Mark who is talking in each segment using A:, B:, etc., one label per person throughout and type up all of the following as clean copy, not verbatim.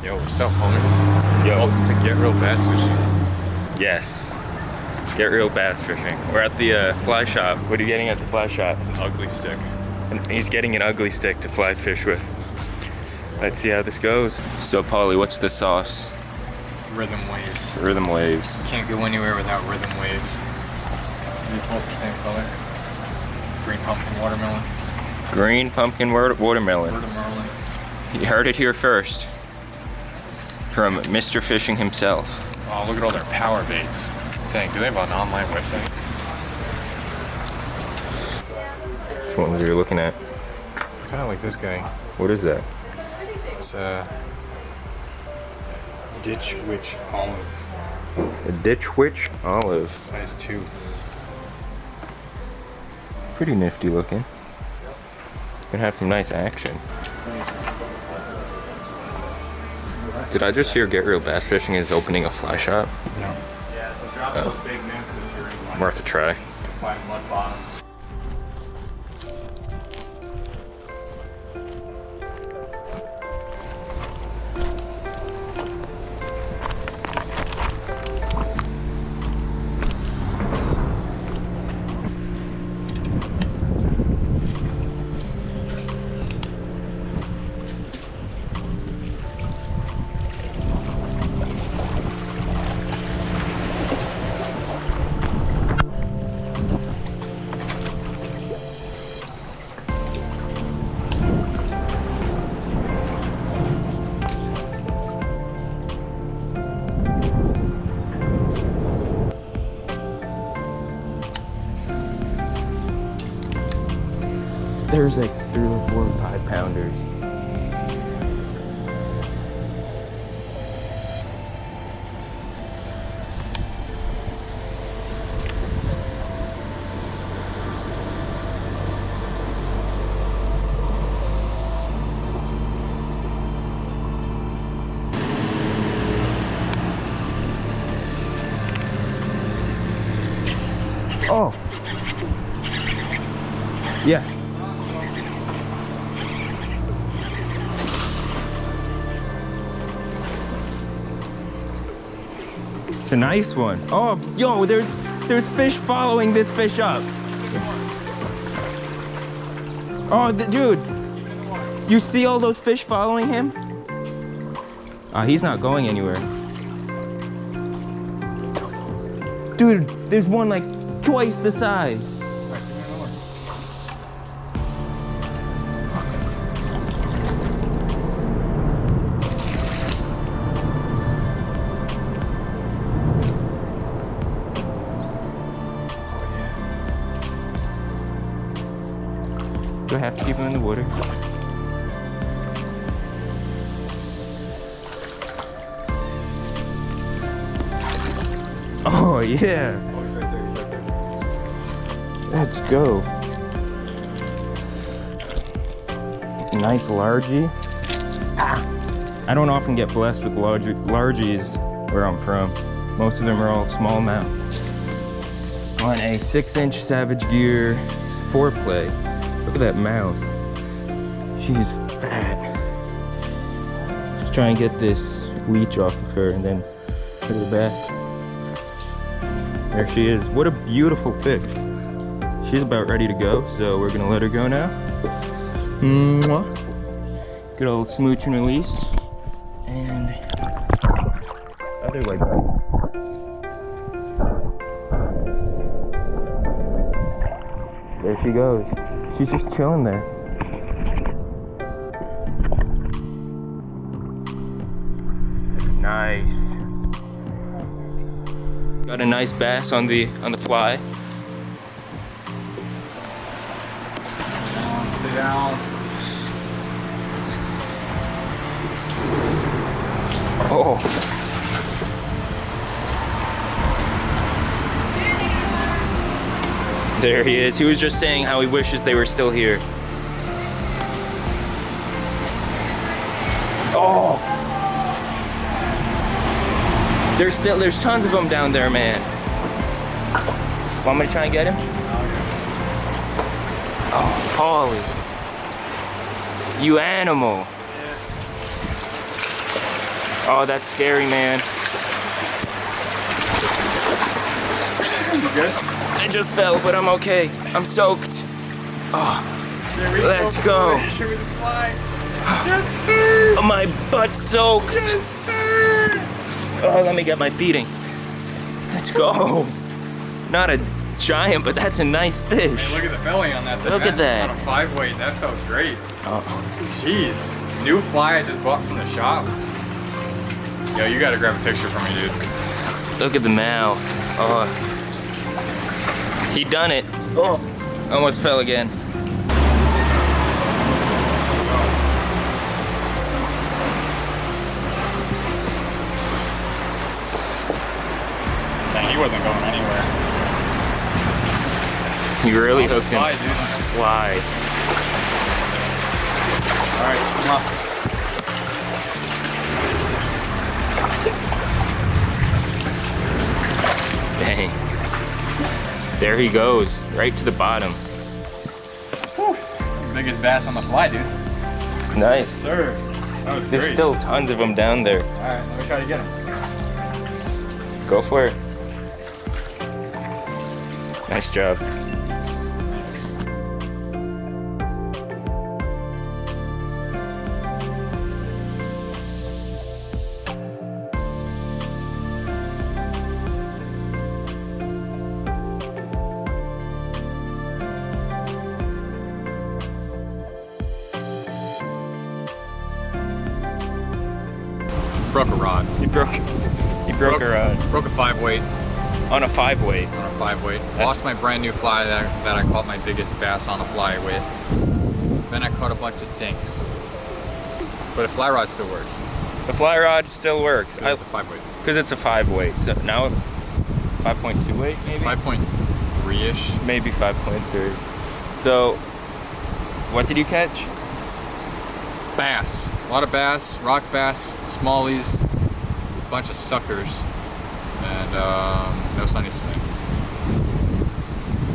A: Yo, what's up, homies?
B: Yo.
A: Welcome to Get Real Bass Fishing.
B: Yes. Get Real Bass Fishing. We're at the fly shop. What are you getting at the fly shop?
A: An ugly stick.
B: And he's getting an ugly stick to fly fish with. Let's see how this goes. So, Paulie, what's the sauce?
A: Rhythm waves.
B: Rhythm waves.
A: Can't go anywhere without rhythm waves. They're both the same color. Green pumpkin watermelon.
B: Green pumpkin watermelon.
A: Watermelon.
B: You heard it here first. From Mr. Fishing himself.
A: Oh, look at all their power baits. Dang, do they have an online website?
B: What was you looking at?
A: Kind of like this guy.
B: What is that?
A: It's a Ditch Witch Olive.
B: A Ditch Witch Olive.
A: Size 2.
B: Pretty nifty looking. Gonna have some nice action. Did I just hear Get Real Bass Fishing is opening a fly shop?
A: No. Yeah, so drop those big nymphs if you're in line.
B: Worth a try.
A: Find mud bottoms.
B: There's like 3 or 4 5-pounders. Oh. Yeah. It's a nice one. Oh, yo, there's fish following this fish up. Oh, dude, you see all those fish following him? He's not going anywhere. Dude, there's one like twice the size. Do I have to keep him in the water? Oh yeah. Let's go. Nice largie. I don't often get blessed with largies where I'm from. Most of them are all smallmouth. On a 6-inch Savage Gear 4-play. Look at that mouth. She's fat. Let's try and get this leech off of her and then put her back. There she is. What a beautiful fish. She's about ready to go, so we're gonna let her go now. Mwah. Good old smooch and release. And other leg. There she goes. She's just chilling there. Nice. Got a nice bass on the fly.
A: Stay down.
B: Oh. There he is. He was just saying how he wishes they were still here. Oh! There's tons of them down there, man. Want me to try and get him? Oh, Paulie. You animal. Oh, that's scary, man.
A: You good?
B: I just fell, but I'm okay. I'm soaked. Oh, let's go.
A: Show me the fly. Yes, sir.
B: Oh, my butt's soaked.
A: Yes, sir.
B: Oh, let me get my feeding. Let's go. Not a giant, but that's a nice fish.
A: Hey, look at the belly on that.
B: Look at that.
A: On a 5 weight, that felt great.
B: Oh.
A: Jeez. New fly I just bought from the shop. Yo, you gotta grab a picture for me, dude.
B: Look at the mouth. Oh. He done it. Oh, almost fell again.
A: Dang, he wasn't going anywhere.
B: You really hooked him.
A: Fly, dude.
B: Slide.
A: All right, come on.
B: Dang. There he goes, right to the bottom.
A: Whew. Biggest bass on the fly, dude.
B: It's nice.
A: Sir. That was
B: There's
A: great.
B: still tons of them down there.
A: All right, let me try to get him.
B: Go for it. Nice job.
A: Broke a rod.
B: He broke a rod.
A: Broke a 5 weight.
B: On a 5 weight.
A: On a 5 weight. Lost my brand new fly that I caught my biggest bass on a fly with. Then I caught a bunch of tinks. But a fly rod still works.
B: The fly rod still works.
A: It's a 5 weight.
B: Because it's a 5 weight. So now 5.2 weight maybe?
A: 5.3-ish.
B: Maybe 5.3. So, what did you catch?
A: Bass. A lot of bass, rock bass, smallies, a bunch of suckers, and no sunnies today.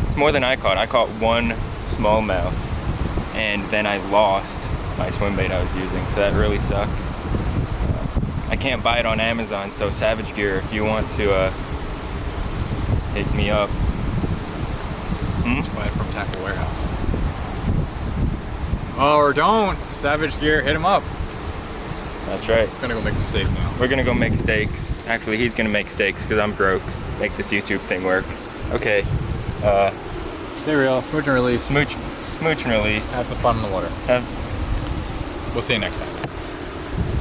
B: It's more than I caught. I caught one smallmouth, and then I lost my swim bait I was using, so that really sucks. I can't buy it on Amazon, so Savage Gear, if you want to hit me up.
A: Just buy it from Tackle Warehouse. Oh, or don't. Savage Gear, hit him up.
B: That's right.
A: I'm gonna go make the steak now.
B: We're gonna go make steaks. Actually, he's gonna make steaks because I'm broke. Make this YouTube thing work. Okay.
A: Stay real. Smooch and release.
B: Smooch and release.
A: Have some fun in the water. We'll see you next time.